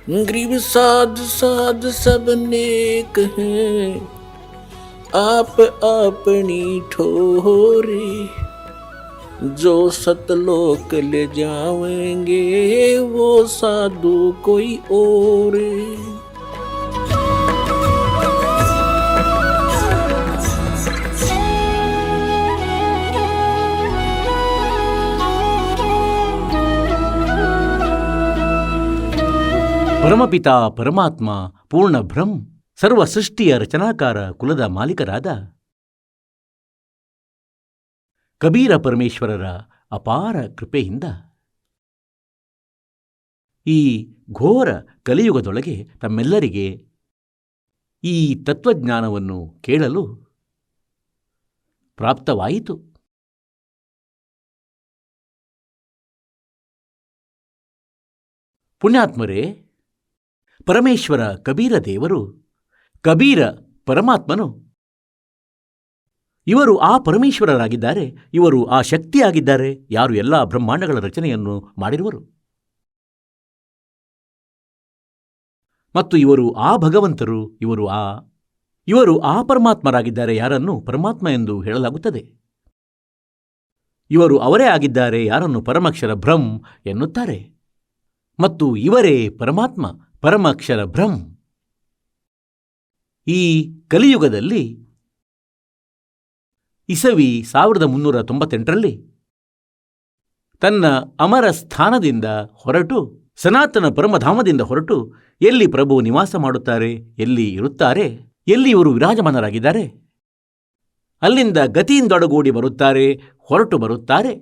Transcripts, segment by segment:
Grieve साध साध सब नेक हैं, आप अपनी ठोरी। जो सतलोक ले जावेंगे वो साधु कोई और। ಪರಮಪಿತ ಪರಮಾತ್ಮ ಪೂರ್ಣ ಬ್ರಹ್ಮ ಸರ್ವ ಸೃಷ್ಟಿಯ ರಚನಾಕಾರ ಕುಲದ ಮಾಲೀಕರಾದ ಕಬೀರ ಪರಮೇಶ್ವರರ ಅಪಾರ ಕೃಪೆಯಿಂದ ಈ ಘೋರ ಕಲಿಯುಗದೊಳಗೆ ತಮ್ಮೆಲ್ಲರಿಗೆ ಈ ತತ್ವಜ್ಞಾನವನ್ನು ಕೇಳಲು ಪ್ರಾಪ್ತವಾಯಿತು. ಪುಣ್ಯಾತ್ಮರೇ, ಪರಮೇಶ್ವರ ಕಬೀರ ದೇವರು, ಕಬೀರ ಪರಮಾತ್ಮನು, ಇವರು ಆ ಪರಮೇಶ್ವರರಾಗಿದ್ದಾರೆ. ಇವರು ಆ ಶಕ್ತಿಯಾಗಿದ್ದಾರೆ, ಯಾರು ಎಲ್ಲ ಬ್ರಹ್ಮಾಂಡಗಳ ರಚನೆಯನ್ನು ಮಾಡಿರುವರು. ಮತ್ತು ಇವರು ಆ ಭಗವಂತರು, ಇವರು ಆ ಪರಮಾತ್ಮರಾಗಿದ್ದಾರೆ, ಯಾರನ್ನು ಪರಮಾತ್ಮ ಎಂದು ಹೇಳಲಾಗುತ್ತದೆ. ಇವರು ಅವರೇ ಆಗಿದ್ದಾರೆ, ಯಾರನ್ನು ಪರಮಾಕ್ಷರ ಬ್ರಹ್ಮ ಎನ್ನುತ್ತಾರೆ. ಮತ್ತು ಇವರೇ ಪರಮಾತ್ಮ, ಪರಮಾಕ್ಷರ ಬ್ರಹ್ಮ. ಈ ಕಲಿಯುಗದಲ್ಲಿ ಇಸವಿ 1398ರಲ್ಲಿ ತನ್ನ ಅಮರ ಸ್ಥಾನದಿಂದ ಹೊರಟು, ಸನಾತನ ಪರಮಧಾಮದಿಂದ ಹೊರಟು, ಎಲ್ಲಿ ಪ್ರಭು ನಿವಾಸ ಮಾಡುತ್ತಾರೆ, ಎಲ್ಲಿ ಇರುತ್ತಾರೆ, ಎಲ್ಲಿ ಇವರು ವಿರಾಜಮಾನರಾಗಿದ್ದಾರೆ, ಅಲ್ಲಿಂದ ಗತಿಯಿಂದೊಡಗೂಡಿ ಬರುತ್ತಾರೆ, ಹೊರಟು ಬರುತ್ತಾರೆ.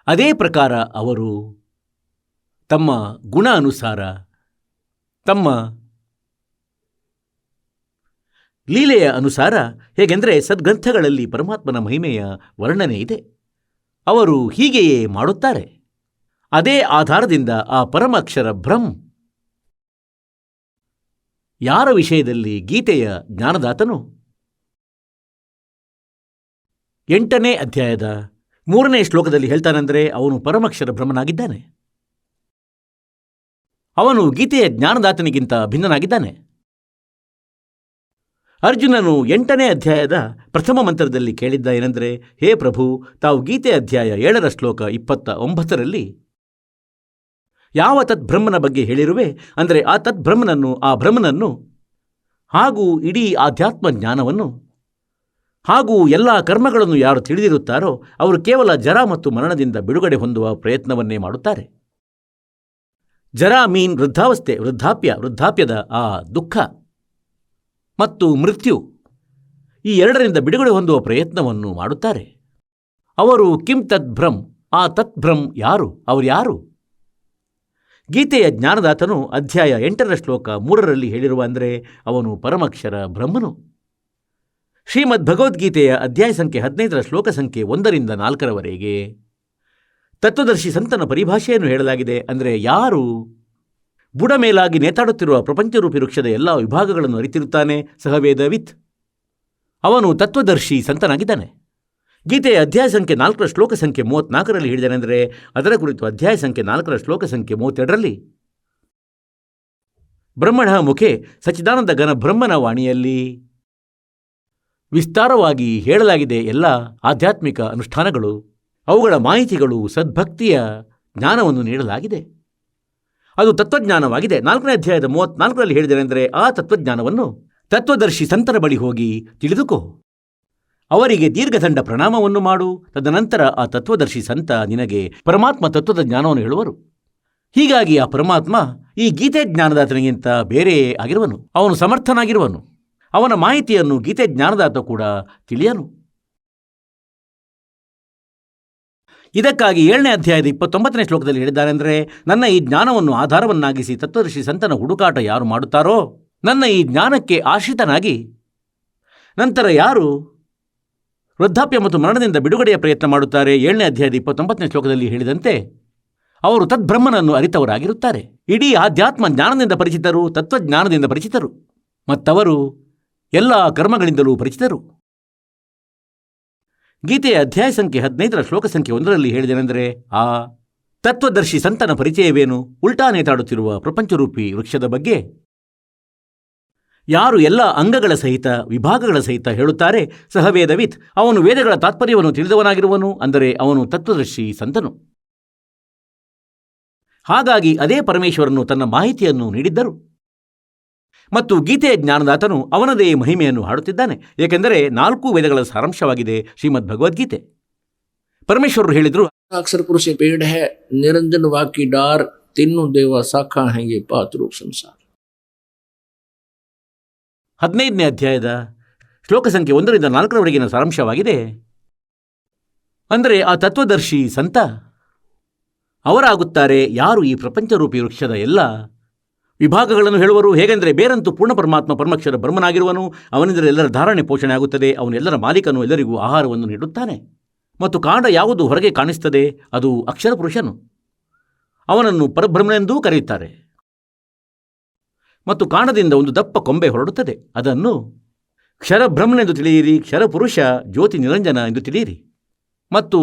ಅದೇ ಪ್ರಕಾರ ಅವರು ತಮ್ಮ ಗುಣ ಅನುಸಾರ, ತಮ್ಮ ಲೀಲೆಯ ಅನುಸಾರ, ಹೇಗೆಂದರೆ ಸದ್ಗ್ರಂಥಗಳಲ್ಲಿ ಪರಮಾತ್ಮನ ಮಹಿಮೆಯ ವರ್ಣನೆ ಇದೆ, ಅವರು ಹೀಗೆಯೇ ಮಾಡುತ್ತಾರೆ. ಅದೇ ಆಧಾರದಿಂದ ಆ ಪರಮಾಕ್ಷರ ಬ್ರಹ್ಮ, ಯಾರ ವಿಷಯದಲ್ಲಿ ಗೀತೆಯ ಜ್ಞಾನದಾತನು 8ನೇ ಅಧ್ಯಾಯದ 3ನೇ ಶ್ಲೋಕದಲ್ಲಿ ಹೇಳ್ತಾನೆಂದರೆ ಅವನು ಪರಮಾಕ್ಷರ ಬ್ರಹ್ಮನಾಗಿದ್ದಾನೆ. ಅವನು ಗೀತೆಯ ಜ್ಞಾನದಾತನಿಗಿಂತ ಭಿನ್ನನಾಗಿದ್ದಾನೆ. ಅರ್ಜುನನು 8ನೇ ಅಧ್ಯಾಯದ ಪ್ರಥಮ ಮಂತ್ರದಲ್ಲಿ ಕೇಳಿದ್ದ ಏನೆಂದರೆ, ಹೇ ಪ್ರಭು, ತಾವು ಗೀತೆ ಅಧ್ಯಾಯ 7ರ ಶ್ಲೋಕ 29ರಲ್ಲಿ ಯಾವ ತದ್ಬ್ರಹ್ಮನ ಬಗ್ಗೆ ಹೇಳಿರುವೆ, ಅಂದರೆ ಆ ತದ್ಬ್ರಹ್ಮನನ್ನು, ಆ ಬ್ರಹ್ಮನನ್ನು ಹಾಗೂ ಇಡೀ ಆಧ್ಯಾತ್ಮ ಜ್ಞಾನವನ್ನು ಹಾಗೂ ಎಲ್ಲ ಕರ್ಮಗಳನ್ನು ಯಾರು ತಿಳಿದಿರುತ್ತಾರೋ ಅವರು ಕೇವಲ ಜರ ಮತ್ತು ಮರಣದಿಂದ ಬಿಡುಗಡೆ ಹೊಂದುವ ಪ್ರಯತ್ನವನ್ನೇ ಮಾಡುತ್ತಾರೆ. ಜರ ಮೀನ್ ವೃದ್ಧಾವಸ್ಥೆ, ವೃದ್ಧಾಪ್ಯದ ಆ ದುಃಖ ಮತ್ತು ಮೃತ್ಯು, ಈ ಎರಡರಿಂದ ಬಿಡುಗಡೆ ಹೊಂದುವ ಪ್ರಯತ್ನವನ್ನು ಮಾಡುತ್ತಾರೆ. ಅವರು ಕಿಂ ತದ್ಬ್ರಹ್ಮ್, ಆ ತದ್ಬ್ರಹ್ಮ್ ಯಾರು, ಅವರು ಯಾರು? ಗೀತೆಯ ಜ್ಞಾನದಾತನು ಅಧ್ಯಾಯ 8ರ ಶ್ಲೋಕ 3ರಲ್ಲಿ ಹೇಳಿರುವ, ಅಂದರೆ ಅವನು ಪರಮಾಕ್ಷರ ಬ್ರಹ್ಮನು. ಶ್ರೀಮದ್ ಭಗವದ್ಗೀತೆಯ ಅಧ್ಯಾಯ ಸಂಖ್ಯೆ 15ರ ಶ್ಲೋಕ ಸಂಖ್ಯೆ 1ರಿಂದ 4ರವರೆಗೆ ತತ್ವದರ್ಶಿ ಸಂತನ ಪರಿಭಾಷೆಯನ್ನು ಹೇಳಲಾಗಿದೆ. ಅಂದರೆ ಯಾರು ಬುಡಮೇಲಾಗಿ ನೇತಾಡುತ್ತಿರುವ ಪ್ರಪಂಚರೂಪಿ ವೃಕ್ಷದ ಎಲ್ಲ ವಿಭಾಗಗಳನ್ನು ಅರಿತಿರುತ್ತಾನೆ, ಸಹವೇದವಿತ್, ಅವನು ತತ್ವದರ್ಶಿ ಸಂತನಾಗಿದ್ದಾನೆ. ಗೀತೆಯ ಅಧ್ಯಾಯ ಸಂಖ್ಯೆ 4ರ ಶ್ಲೋಕ ಸಂಖ್ಯೆ 34ರಲ್ಲಿ ಹೇಳಿದನೆಂದರೆ ಅದರ ಕುರಿತು ಅಧ್ಯಾಯ ಸಂಖ್ಯೆ 4ರ ಶ್ಲೋಕ ಸಂಖ್ಯೆ 32ರಲ್ಲಿ ಬ್ರಹ್ಮಣ ಮುಖೆ ಸಚ್ಚಿದಾನಂದ ಘನ ಬ್ರಹ್ಮನ ವಾಣಿಯಲ್ಲಿ ವಿಸ್ತಾರವಾಗಿ ಹೇಳಲಾಗಿದೆ. ಎಲ್ಲ ಆಧ್ಯಾತ್ಮಿಕ ಅನುಷ್ಠಾನಗಳು, ಅವುಗಳ ಮಾಹಿತಿಗಳು, ಸದ್ಭಕ್ತಿಯ ಜ್ಞಾನವನ್ನು ನೀಡಲಾಗಿದೆ. ಅದು ತತ್ವಜ್ಞಾನವಾಗಿದೆ. 4ನೇ ಅಧ್ಯಾಯದ 34ರಲ್ಲಿ ಹೇಳಿದನೆಂದರೆ ಆ ತತ್ವಜ್ಞಾನವನ್ನು ತತ್ವದರ್ಶಿ ಸಂತರ ಬಳಿ ಹೋಗಿ ತಿಳಿದುಕೋ, ಅವರಿಗೆ ದೀರ್ಘದಂಡ ಪ್ರಣಾಮವನ್ನು ಮಾಡು. ತದನಂತರ ಆ ತತ್ವದರ್ಶಿ ಸಂತ ನಿನಗೆ ಪರಮಾತ್ಮ ತತ್ವದ ಜ್ಞಾನವನ್ನು ಹೇಳುವರು. ಹೀಗಾಗಿ ಆ ಪರಮಾತ್ಮ ಈ ಗೀತೆ ಜ್ಞಾನದಾತನಿಗಿಂತ ಬೇರೆಯೇ ಆಗಿರುವನು. ಅವನು ಸಮರ್ಥನಾಗಿರುವನು. ಅವನ ಮಾಹಿತಿಯನ್ನು ಗೀತೆ ಜ್ಞಾನದಾತ ಕೂಡ ತಿಳಿಯನು. ಇದಕ್ಕಾಗಿ 7ನೇ ಅಧ್ಯಾಯದ 29ನೇ ಶ್ಲೋಕದಲ್ಲಿ ಹೇಳಿದ್ದಾರೆಂದರೆ, ನನ್ನ ಈ ಜ್ಞಾನವನ್ನು ಆಧಾರವನ್ನಾಗಿಸಿ ತತ್ವದರ್ಶಿ ಸಂತನ ಹುಡುಕಾಟ ಯಾರು ಮಾಡುತ್ತಾರೋ, ನನ್ನ ಈ ಜ್ಞಾನಕ್ಕೆ ಆಶ್ರಿತನಾಗಿ ನಂತರ ಯಾರು ವೃದ್ಧಾಪ್ಯ ಮತ್ತು ಮರಣದಿಂದ ಬಿಡುಗಡೆಯ ಪ್ರಯತ್ನ ಮಾಡುತ್ತಾರೆ, 7ನೇ ಅಧ್ಯಾಯದ 29ನೇ ಶ್ಲೋಕದಲ್ಲಿ ಹೇಳಿದಂತೆ ಅವರು ತದ್ಬ್ರಹ್ಮನನ್ನು ಅರಿತವರಾಗಿರುತ್ತಾರೆ. ಇಡೀ ಆಧ್ಯಾತ್ಮ ಜ್ಞಾನದಿಂದ ಪರಿಚಿತರು, ತತ್ವಜ್ಞಾನದಿಂದ ಪರಿಚಿತರು, ಮತ್ತವರು ಎಲ್ಲ ಕರ್ಮಗಳಿಂದಲೂ ಪರಿಚಿತರು. ಗೀತೆಯ ಅಧ್ಯಾಯ ಸಂಖ್ಯೆ 15ರ ಶ್ಲೋಕ ಸಂಖ್ಯೆ 1ರಲ್ಲಿ ಹೇಳಿದನೆಂದರೆ, ಆ ತತ್ವದರ್ಶಿ ಸಂತನ ಪರಿಚಯವೇನು? ಉಲ್ಟಾ ನೇತಾಡುತ್ತಿರುವ ಪ್ರಪಂಚರೂಪಿ ವೃಕ್ಷದ ಬಗ್ಗೆ ಯಾರು ಎಲ್ಲ ಅಂಗಗಳ ಸಹಿತ ವಿಭಾಗಗಳ ಸಹಿತ ಹೇಳುತ್ತಾರೆ, ಸಹವೇದವಿತ್, ಅವನು ವೇದಗಳ ತಾತ್ಪರ್ಯವನ್ನು ತಿಳಿದವನಾಗಿರುವನು, ಅಂದರೆ ಅವನು ತತ್ವದರ್ಶಿ ಸಂತನು. ಹಾಗಾಗಿ ಅದೇ ಪರಮೇಶ್ವರನು ತನ್ನ ಮಾಹಿತಿಯನ್ನು ನೀಡಿದ್ದರು ಮತ್ತು ಗೀತೆಯ ಜ್ಞಾನದಾತನು ಅವನದೇ ಮಹಿಮೆಯನ್ನು ಹಾಡುತ್ತಿದ್ದಾನೆ. ಏಕೆಂದರೆ 4 ವೇದಗಳ ಸಾರಾಂಶವಾಗಿದೆ ಶ್ರೀಮದ್ ಭಗವದ್ಗೀತೆ. ಪರಮೇಶ್ವರರು ಹೇಳಿದರು, अक्षर पुरुष पेड़ है, निरंजन वाकी डार, तीनों देवा शाखा हैं ये पात रूप संसार. 15ನೇ ಅಧ್ಯಾಯದ ಶ್ಲೋಕ ಸಂಖ್ಯೆ 1ರಿಂದ 4ರವರೆಗಿನ ಸಾರಾಂಶವಾಗಿದೆ. ಅಂದರೆ ಆ ತತ್ವದರ್ಶಿ ಸಂತ ಅವರಾಗುತ್ತಾರೆ ಯಾರು ಈ ಪ್ರಪಂಚರೂಪಿ ವೃಕ್ಷದ ಎಲ್ಲ ವಿಭಾಗಗಳನ್ನು ಹೇಳುವರು. ಹೇಗೆಂದರೆ ಬೇರಂತೂ ಪೂರ್ಣ ಪರಮಾತ್ಮ ಪರಮಕ್ಷರ ಬ್ರಹ್ಮನಾಗಿರುವನು, ಅವನಿಂದ ಎಲ್ಲರ ಧಾರಣೆ ಪೋಷಣೆ ಆಗುತ್ತದೆ, ಅವನೆಲ್ಲರ ಮಾಲೀಕನು, ಎಲ್ಲರಿಗೂ ಆಹಾರವನ್ನು ನೀಡುತ್ತಾನೆ. ಮತ್ತು ಕಾಂಡ ಯಾವುದು ಹೊರಗೆ ಕಾಣಿಸ್ತದೆ ಅದು ಅಕ್ಷರ ಪುರುಷನು, ಅವನನ್ನು ಪರಬ್ರಹ್ಮನೆಂದೂ ಕರೆಯುತ್ತಾರೆ. ಮತ್ತು ಕಾಂಡದಿಂದ ಒಂದು ದಪ್ಪ ಕೊಂಬೆ ಹೊರಡುತ್ತದೆ, ಅದನ್ನು ಕ್ಷರಬ್ರಹ್ಮನೆಂದು ತಿಳಿಯಿರಿ, ಕ್ಷರಪುರುಷ ಜ್ಯೋತಿ ನಿರಂಜನ ಎಂದು ತಿಳಿಯಿರಿ. ಮತ್ತು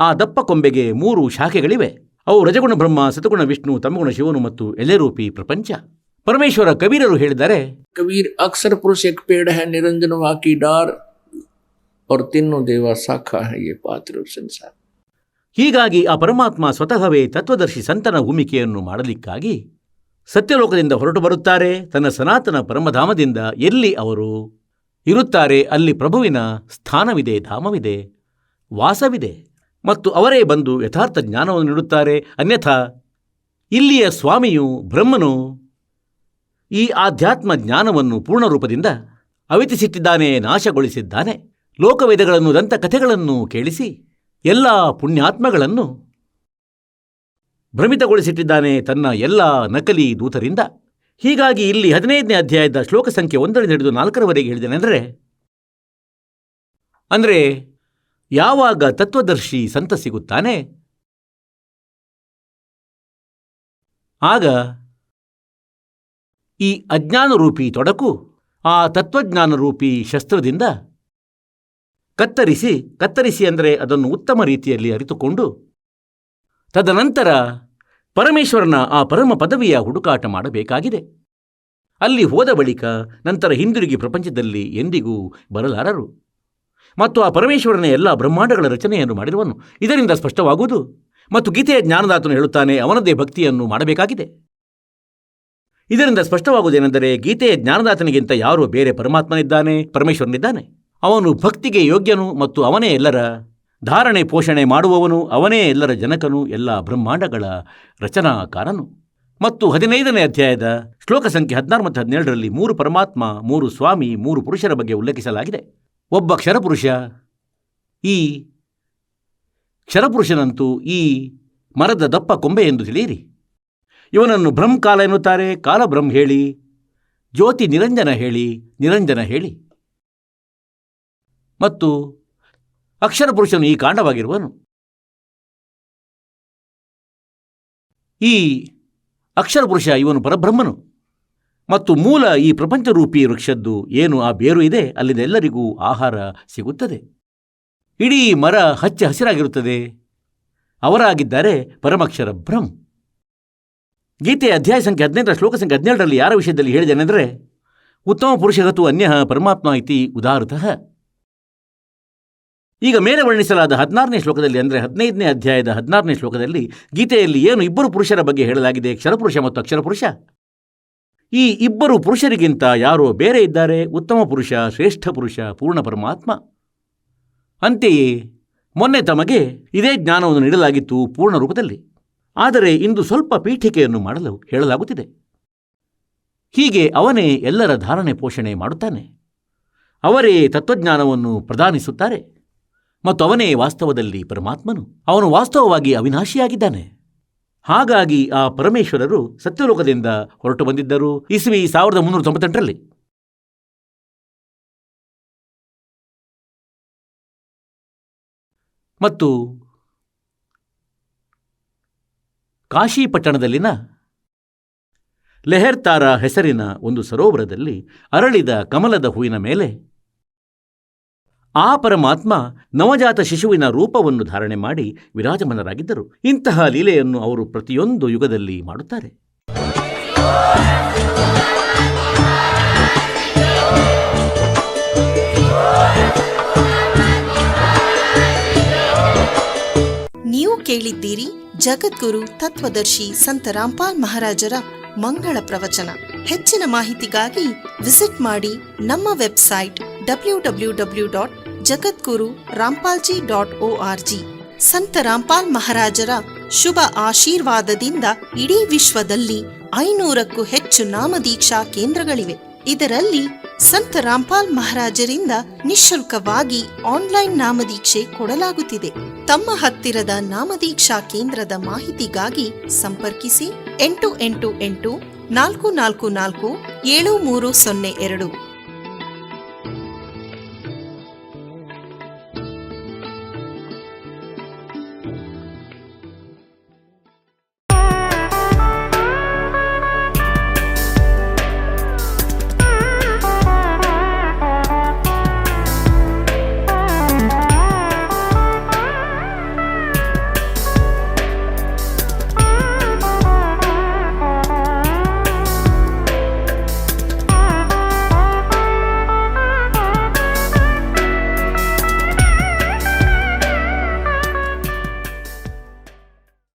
ಆ ದಪ್ಪ ಕೊಂಬೆಗೆ 3 ಶಾಖೆಗಳಿವೆ. ಅವು ರಜಗುಣ ಬ್ರಹ್ಮ, ಸತಗುಣ ವಿಷ್ಣು, ತಮಗುಣ ಶಿವನು ಮತ್ತು ಎಲೆರೂಪಿ ಪ್ರಪಂಚ. ಪರಮೇಶ್ವರ ಕಬೀರರು ಹೇಳಿದ್ದಾರೆ, कबीर अक्षर पुरुष एक पेड़ है, निरंजन वाकी डार, और तीनों देवा शाखा है ये पात रूप संसार. ಹೀಗಾಗಿ ಆ ಪರಮಾತ್ಮ ಸ್ವತಃವೇ ತತ್ವದರ್ಶಿ ಸಂತನ ಭೂಮಿಕೆಯನ್ನು ಮಾಡಲಿಕ್ಕಾಗಿ ಸತ್ಯಲೋಕದಿಂದ ಹೊರಟು ಬರುತ್ತಾರೆ. ತನ್ನ ಸನಾತನ ಪರಮಧಾಮದಿಂದ ಎಲ್ಲಿ ಅವರು ಇರುತ್ತಾರೆ ಅಲ್ಲಿ ಪ್ರಭುವಿನ ಸ್ಥಾನವಿದೆ, ಧಾಮವಿದೆ, ವಾಸವಿದೆ. ಮತ್ತು ಅವರೇ ಬಂದು ಯಥಾರ್ಥ ಜ್ಞಾನವನ್ನು ನೀಡುತ್ತಾರೆ. ಅನ್ಯಥಾ ಇಲ್ಲಿಯ ಸ್ವಾಮಿಯು ಬ್ರಹ್ಮನು ಈ ಆಧ್ಯಾತ್ಮ ಜ್ಞಾನವನ್ನು ಪೂರ್ಣರೂಪದಿಂದ ಅವಿತಿಸಿಟ್ಟಿದ್ದಾನೆ, ನಾಶಗೊಳಿಸಿದ್ದಾನೆ. ಲೋಕವೇದಗಳನ್ನು, ದಂತಕಥೆಗಳನ್ನು ಕೇಳಿಸಿ ಎಲ್ಲ ಪುಣ್ಯಾತ್ಮಗಳನ್ನು ಭ್ರಮಿತಗೊಳಿಸಿಟ್ಟಿದ್ದಾನೆ ತನ್ನ ಎಲ್ಲ ನಕಲಿ ದೂತರಿಂದ. ಹೀಗಾಗಿ ಇಲ್ಲಿ 15ನೇ ಅಧ್ಯಾಯದ ಶ್ಲೋಕ ಸಂಖ್ಯೆ 1ರಿಂದ ಹಿಡಿದು 4ರವರೆಗೆ ಹೇಳಿದನೆಂದರೆ, ಅಂದರೆ ಯಾವಾಗ ತತ್ವದರ್ಶಿ ಸಂತ ಸಿಗುತ್ತಾನೆ ಆಗ ಈ ಅಜ್ಞಾನರೂಪಿ ತೊಡಕು ಆ ತತ್ವಜ್ಞಾನರೂಪಿ ಶಸ್ತ್ರದಿಂದ ಕತ್ತರಿಸಿ ಅಂದರೆ ಅದನ್ನು ಉತ್ತಮ ರೀತಿಯಲ್ಲಿ ಅರಿತುಕೊಂಡು ತದನಂತರ ಪರಮೇಶ್ವರನ ಆ ಪರಮ ಪದವಿಯ ಹುಡುಕಾಟ ಮಾಡಬೇಕಾಗಿದೆ. ಅಲ್ಲಿ ಹೋದ ಬಳಿಕ ನಂತರ ಹಿಂದಿರುಗಿ ಪ್ರಪಂಚದಲ್ಲಿ ಎಂದಿಗೂ ಬರಲಾರರು. ಮತ್ತು ಆ ಪರಮೇಶ್ವರನ ಎಲ್ಲ ಬ್ರಹ್ಮಾಂಡಗಳ ರಚನೆಯನ್ನು ಮಾಡಿರುವನು. ಇದರಿಂದ ಸ್ಪಷ್ಟವಾಗುವುದು. ಮತ್ತು ಗೀತೆಯ ಜ್ಞಾನದಾತನು ಹೇಳುತ್ತಾನೆ, ಅವನದೇ ಭಕ್ತಿಯನ್ನು ಮಾಡಬೇಕಾಗಿದೆ. ಇದರಿಂದ ಸ್ಪಷ್ಟವಾಗುವುದೇನೆಂದರೆ ಗೀತೆಯ ಜ್ಞಾನದಾತನಿಗಿಂತ ಯಾರೋ ಬೇರೆ ಪರಮಾತ್ಮನಿದ್ದಾನೆ, ಪರಮೇಶ್ವರನಿದ್ದಾನೆ. ಅವನು ಭಕ್ತಿಗೆ ಯೋಗ್ಯನು ಮತ್ತು ಅವನೇ ಎಲ್ಲರ ಧಾರಣೆ ಪೋಷಣೆ ಮಾಡುವವನು, ಅವನೇ ಎಲ್ಲರ ಜನಕನು, ಎಲ್ಲ ಬ್ರಹ್ಮಾಂಡಗಳ ರಚನಾಕಾರನು. ಮತ್ತು 15ನೇ ಅಧ್ಯಾಯದ ಶ್ಲೋಕ ಸಂಖ್ಯೆ 16 ಮತ್ತು 17ರಲ್ಲಿ 3 ಪರಮಾತ್ಮ, 3 ಸ್ವಾಮಿ, 3 ಪುರುಷರ ಬಗ್ಗೆ ಉಲ್ಲೇಖಿಸಲಾಗಿದೆ. ಒಬ್ಬ ಕ್ಷರಪುರುಷ. ಈ ಕ್ಷರಪುರುಷನಂತೂ ಈ ಮರದ ದಪ್ಪ ಕೊಂಬೆ ಎಂದು ತಿಳಿಯಿರಿ. ಇವನನ್ನು ಬ್ರಹ್ಮಕಾಲ ಎನ್ನುತ್ತಾರೆ. ಕಾಲ ಬ್ರಹ್ಮ ಹೇಳಿ, ಜ್ಯೋತಿ ನಿರಂಜನ ಹೇಳಿ, ನಿರಂಜನ ಹೇಳಿ. ಮತ್ತು ಅಕ್ಷರ ಪುರುಷನು ಈ ಕಾಂಡವಾಗಿರುವನು. ಈ ಅಕ್ಷರ ಪುರುಷ ಇವನು ಪರಬ್ರಹ್ಮನು. ಮತ್ತು ಮೂಲ ಈ ಪ್ರಪಂಚರೂಪಿ ವೃಕ್ಷದ್ದು ಏನು ಆ ಬೇರು ಇದೆ, ಅಲ್ಲಿಂದ ಎಲ್ಲರಿಗೂ ಆಹಾರ ಸಿಗುತ್ತದೆ. ಇಡೀ ಮರ ಹಚ್ಚ ಹಸಿರಾಗಿರುತ್ತದೆ. ಅವರಾಗಿದ್ದಾರೆ ಪರಮಕ್ಷರ ಬ್ರಹ್ಮ. ಗೀತೆಯ ಅಧ್ಯಾಯ ಸಂಖ್ಯೆ 15ರ ಶ್ಲೋಕ ಸಂಖ್ಯೆ 17ರಲ್ಲಿ ಯಾರ ವಿಷಯದಲ್ಲಿ ಹೇಳಿದನೆಂದರೆ, ಉತ್ತಮ ಪುರುಷಗತು ಅನ್ಯ ಪರಮಾತ್ಮ ಇತಿ ಉದಾಹೃತಃ. ಈಗ ಮೇಲೆ ವರ್ಣಿಸಲಾದ 16ನೇ ಶ್ಲೋಕದಲ್ಲಿ, ಅಂದರೆ 15ನೇ ಅಧ್ಯಾಯದ 16ನೇ ಶ್ಲೋಕದಲ್ಲಿ ಗೀತೆಯಲ್ಲಿ ಏನು 2 ಪುರುಷರ ಬಗ್ಗೆ ಹೇಳಲಾಗಿದೆ, ಕ್ಷರಪುರುಷ ಮತ್ತು ಅಕ್ಷರಪುರುಷ. ಈ 2 ಪುರುಷರಿಗಿಂತ ಯಾರೋ ಬೇರೆ ಇದ್ದಾರೆ, ಉತ್ತಮ ಪುರುಷ, ಶ್ರೇಷ್ಠ ಪುರುಷ, ಪೂರ್ಣ ಪರಮಾತ್ಮ. ಅಂತೆಯೇ ಮೊನ್ನೆ ತಮಗೆ ಇದೇ ಜ್ಞಾನವನ್ನು ನೀಡಲಾಗಿತ್ತು ಪೂರ್ಣ ರೂಪದಲ್ಲಿ. ಆದರೆ ಇಂದು ಸ್ವಲ್ಪ ಪೀಠಿಕೆಯನ್ನು ಮಾಡಲು ಹೇಳಲಾಗುತ್ತಿದೆ. ಹೀಗೆ ಅವನೇ ಎಲ್ಲರ ಧಾರಣೆ ಪೋಷಣೆ ಮಾಡುತ್ತಾನೆ. ಅವರೇ ತತ್ವಜ್ಞಾನವನ್ನು ಪ್ರದಾನಿಸುತ್ತಾರೆ. ಮತ್ತು ಅವನೇ ವಾಸ್ತವದಲ್ಲಿ ಪರಮಾತ್ಮನು. ಅವನು ವಾಸ್ತವವಾಗಿ ಅವಿನಾಶಿಯಾಗಿದ್ದಾನೆ. ಹಾಗಾಗಿ ಆ ಪರಮೇಶ್ವರರು ಸತ್ಯಲೋಕದಿಂದ ಹೊರಟು ಬಂದಿದ್ದರು ಇಸ್ವಿ 1398ರಲ್ಲಿ. ಮತ್ತು ಕಾಶಿ ಪಟ್ಟಣದಲ್ಲಿನ ಲೆಹರ್ತಾರ ಹೆಸರಿನ ಒಂದು ಸರೋವರದಲ್ಲಿ ಅರಳಿದ ಕಮಲದ ಹೂವಿನ ಮೇಲೆ ಆ ಪರಮಾತ್ಮ ನವಜಾತ ಶಿಶುವಿನ ರೂಪವನ್ನು ಧಾರಣೆ ಮಾಡಿ ವಿರಾಜಮಾನರಾಗಿದ್ದರು. ಇಂತಹ ಲೀಲೆಯನ್ನು ಅವರು ಪ್ರತಿಯೊಂದು ಯುಗದಲ್ಲಿ ಮಾಡುತ್ತಾರೆ. ನೀವು ಕೇಳಿದ್ದೀರಿ ಜಗದ್ಗುರು ತತ್ವದರ್ಶಿ ಸಂತ ರಾಮ್ಪಾಲ್ ಮಹಾರಾಜರ ಮಂಗಳ ಪ್ರವಚನ. ಹೆಚ್ಚಿನ ಮಾಹಿತಿಗಾಗಿ ವಿಸಿಟ್ ಮಾಡಿ ನಮ್ಮ ವೆಬ್ಸೈಟ್ www.jagadguru-rampalji.org. ಸಂತ ರಾಮ್ಪಾಲ್ ಮಹಾರಾಜರ ಶುಭ ಆಶೀರ್ವಾದದಿಂದ ಇಡೀ ವಿಶ್ವದಲ್ಲಿ 500ಕ್ಕೂ ಹೆಚ್ಚು ನಾಮದೀಕ್ಷಾ ಕೇಂದ್ರಗಳಿವೆ. ಇದರಲ್ಲಿ ಸಂತ ರಾಮ್ಪಾಲ್ ಮಹಾರಾಜರಿಂದ ನಿಶುಲ್ಕವಾಗಿ ಆನ್ಲೈನ್ ನಾಮದೀಕ್ಷೆ ಕೊಡಲಾಗುತ್ತಿದೆ. ತಮ್ಮ ಹತ್ತಿರದ ನಾಮದೀಕ್ಷಾ ಕೇಂದ್ರದ ಮಾಹಿತಿಗಾಗಿ ಸಂಪರ್ಕಿಸಿ 888 444 7302.